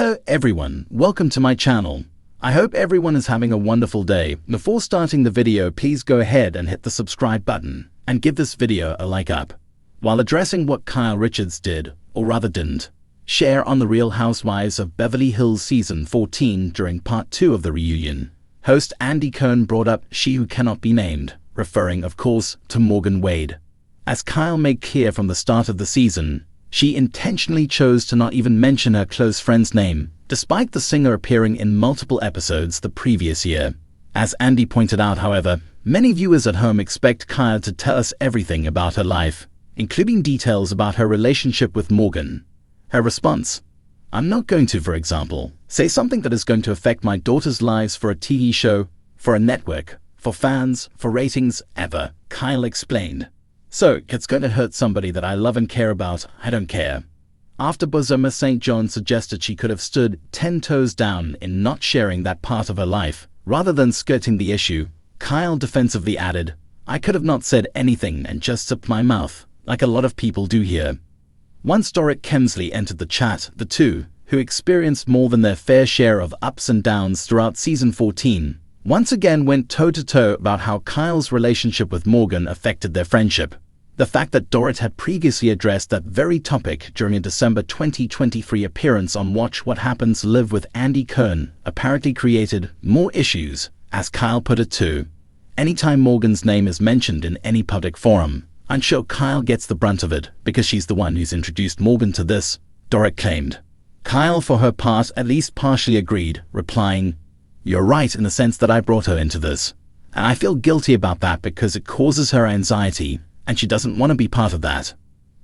Hello everyone, welcome to my channel. I hope everyone is having a wonderful day. Before starting the video, please go ahead and hit the subscribe button and give this video a like up. While addressing what Kyle Richards did, or rather didn't, share on The Real Housewives of Beverly Hills Season 14 during Part 2 of the reunion, host Andy Cohen brought up "she who cannot be named," referring, of course, to Morgan Wade. As Kyle made clear from the start of the season, she intentionally chose to not even mention her close friend's name, despite the singer appearing in multiple episodes the previous year. As Andy pointed out, however, many viewers at home expect Kyle to tell us everything about her life, including details about her relationship with Morgan. Her response: "I'm not going to, for example, say something that is going to affect my daughter's lives for a TV show, for a network, for fans, for ratings, ever," Kyle explained. "So, it's going to hurt somebody that I love and care about, I don't care." After Bozoma St. John suggested she could have stood 10 toes down in not sharing that part of her life, rather than skirting the issue, Kyle defensively added, "I could have not said anything and just zipped my mouth, like a lot of people do here." Once Doric Kemsley entered the chat, the two, who experienced more than their fair share of ups and downs throughout Season 14, once again went toe-to-toe about how Kyle's relationship with Morgan affected their friendship. The fact that Dorrit had previously addressed that very topic during a December 2023 appearance on Watch What Happens Live with Andy Cohen apparently created more issues, as Kyle put it too. "Anytime Morgan's name is mentioned in any public forum, I'm sure Kyle gets the brunt of it because she's the one who's introduced Morgan to this," Dorrit claimed. Kyle, for her part, at least partially agreed, replying, "You're right in the sense that I brought her into this. And I feel guilty about that because it causes her anxiety, and she doesn't want to be part of that."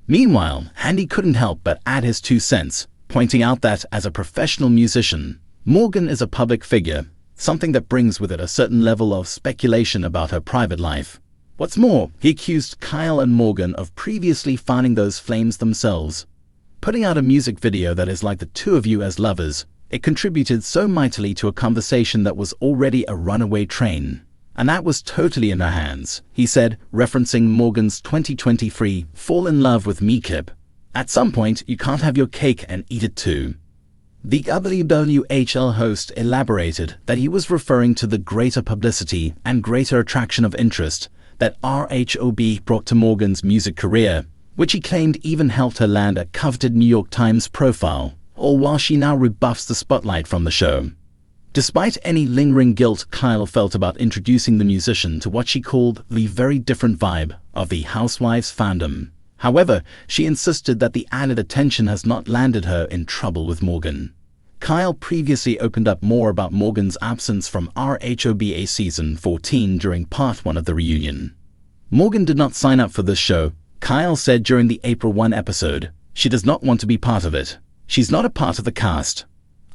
Meanwhile, Andy couldn't help but add his 2 cents, pointing out that, as a professional musician, Morgan is a public figure, something that brings with it a certain level of speculation about her private life. What's more, he accused Kyle and Morgan of previously fanning those flames themselves. Putting out a music video that is like the two of you as lovers, it contributed so mightily to a conversation that was already a runaway train. And that was totally in her hands, he said, referencing Morgan's 2023 "Fall in Love with Me" clip. "At some point, you can't have your cake and eat it too." The WWHL host elaborated that he was referring to the greater publicity and greater attraction of interest that RHOB brought to Morgan's music career, which he claimed even helped her land a coveted New York Times profile, all while she now rebuffs the spotlight from the show. Despite any lingering guilt Kyle felt about introducing the musician to what she called the very different vibe of the Housewives fandom, however, she insisted that the added attention has not landed her in trouble with Morgan. Kyle previously opened up more about Morgan's absence from RHOBA Season 14 during Part 1 of the reunion. "Morgan did not sign up for this show," Kyle said during the April 1 episode. "She does not want to be part of it. She's not a part of the cast."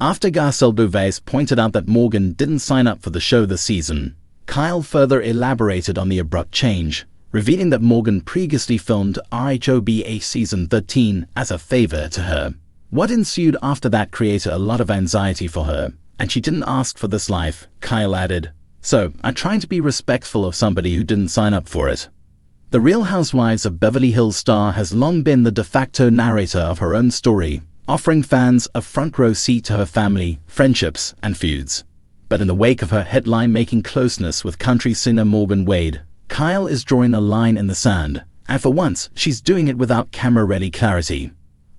After Garcelle Beauvais pointed out that Morgan didn't sign up for the show this season, Kyle further elaborated on the abrupt change, revealing that Morgan previously filmed RHOBA Season 13 as a favor to her. What ensued after that created a lot of anxiety for her, and she didn't ask for this life, Kyle added. "So, I'm trying to be respectful of somebody who didn't sign up for it." The Real Housewives of Beverly Hills star has long been the de facto narrator of her own story, offering fans a front row seat to her family, friendships, and feuds. But in the wake of her headline-making closeness with country singer Morgan Wade, Kyle is drawing a line in the sand, and for once, she's doing it without camera-ready clarity.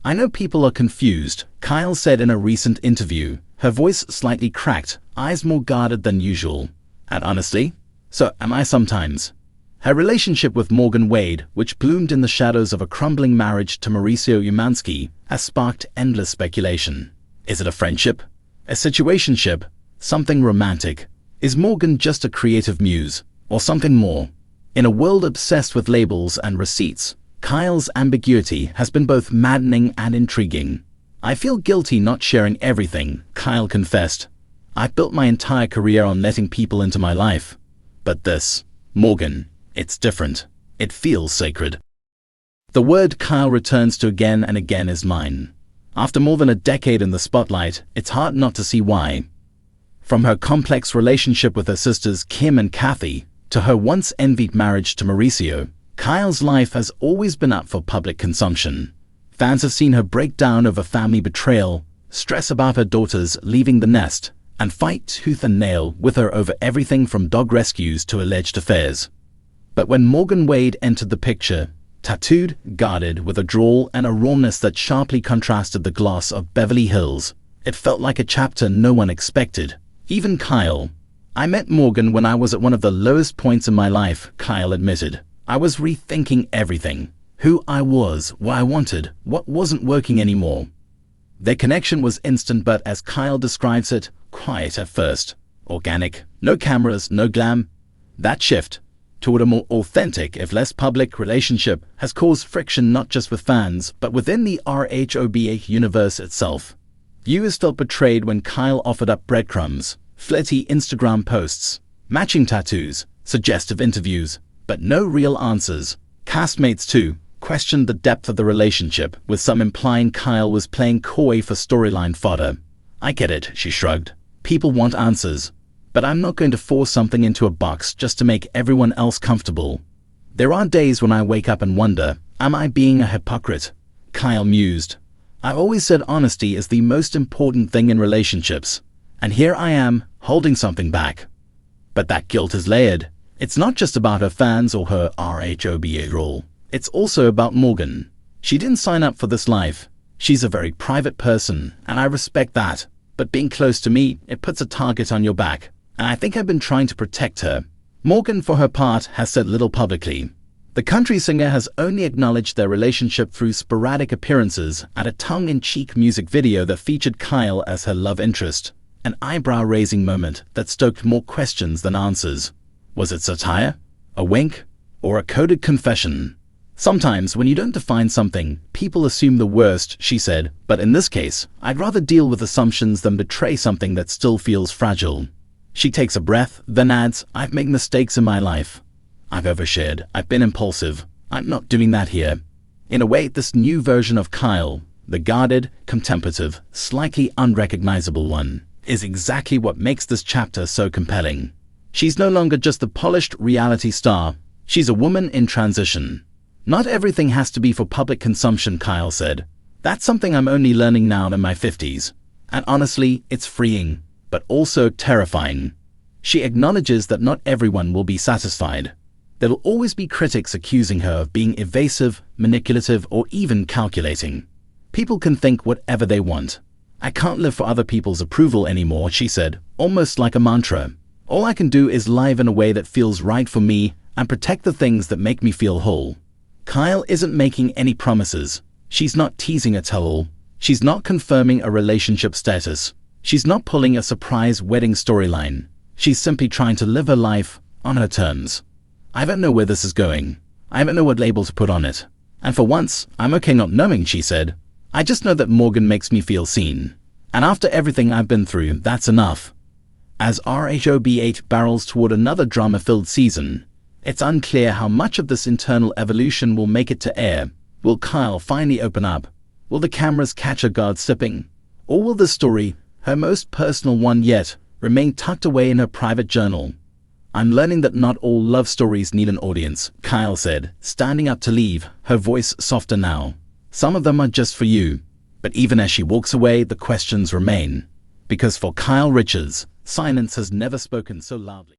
"I know people are confused," Kyle said in a recent interview, her voice slightly cracked, eyes more guarded than usual. "And honestly, so am I sometimes." Her relationship with Morgan Wade, which bloomed in the shadows of a crumbling marriage to Mauricio Umansky, has sparked endless speculation. Is it a friendship? A situationship? Something romantic? Is Morgan just a creative muse? Or something more? In a world obsessed with labels and receipts, Kyle's ambiguity has been both maddening and intriguing. "I feel guilty not sharing everything," Kyle confessed. "I've built my entire career on letting people into my life. But this, Morgan, it's different. It feels sacred." The word Kyle returns to again and again is mine. After more than a decade in the spotlight, it's hard not to see why. From her complex relationship with her sisters Kim and Kathy, to her once envied marriage to Mauricio, Kyle's life has always been up for public consumption. Fans have seen her break down over family betrayal, stress about her daughters leaving the nest, and fight tooth and nail with her over everything from dog rescues to alleged affairs. But when Morgan Wade entered the picture, tattooed, guarded, with a drawl and a rawness that sharply contrasted the gloss of Beverly Hills, it felt like a chapter no one expected, even Kyle. "I met Morgan when I was at one of the lowest points in my life," Kyle admitted. "I was rethinking everything. Who I was, what I wanted, what wasn't working anymore." Their connection was instant, but as Kyle describes it, quiet at first. Organic, no cameras, no glam. That shift toward a more authentic, if less public, relationship has caused friction not just with fans, but within the RHOBA universe itself. Viewers felt betrayed when Kyle offered up breadcrumbs, flirty Instagram posts, matching tattoos, suggestive interviews, but no real answers. Castmates, too, questioned the depth of the relationship, with some implying Kyle was playing coy for storyline fodder. "I get it," she shrugged. "People want answers. But I'm not going to force something into a box just to make everyone else comfortable." "There are days when I wake up and wonder, am I being a hypocrite?" Kyle mused. "I've always said honesty is the most important thing in relationships. And here I am, holding something back." But that guilt is layered. It's not just about her fans or her RHOBA role. It's also about Morgan. She didn't sign up for this life. She's a very private person, and I respect that. But being close to me, it puts a target on your back. And I think I've been trying to protect her. Morgan, for her part, has said little publicly. The country singer has only acknowledged their relationship through sporadic appearances at a tongue-in-cheek music video that featured Kyle as her love interest. An eyebrow-raising moment that stoked more questions than answers. Was it satire? A wink? Or a coded confession? "Sometimes, when you don't define something, people assume the worst," she said. "But in this case, I'd rather deal with assumptions than betray something that still feels fragile." She takes a breath, then adds, "I've made mistakes in my life. I've overshared. I've been impulsive. I'm not doing that here." In a way, this new version of Kyle, the guarded, contemplative, slightly unrecognizable one, is exactly what makes this chapter so compelling. She's no longer just the polished reality star. She's a woman in transition. "Not everything has to be for public consumption," Kyle said. "That's something I'm only learning now in my 50s. And honestly, it's freeing, but also terrifying." She acknowledges that not everyone will be satisfied. There will always be critics accusing her of being evasive, manipulative, or even calculating. "People can think whatever they want. I can't live for other people's approval anymore," she said, almost like a mantra. "All I can do is live in a way that feels right for me and protect the things that make me feel whole." Kyle isn't making any promises. She's not teasing a tell-all. She's not confirming a relationship status. She's not pulling a surprise wedding storyline. She's simply trying to live her life on her terms. "I don't know where this is going. I don't know what label to put on it. And for once, I'm okay not knowing," she said. "I just know that Morgan makes me feel seen. And after everything I've been through, that's enough." As RHOB8 barrels toward another drama-filled season, it's unclear how much of this internal evolution will make it to air. Will Kyle finally open up? Will the cameras catch her guard slipping? Or will the story, her most personal one yet, remain tucked away in her private journal? "I'm learning that not all love stories need an audience," Kyle said, standing up to leave, her voice softer now. "Some of them are just for you." But even as she walks away, the questions remain. Because for Kyle Richards, silence has never spoken so loudly.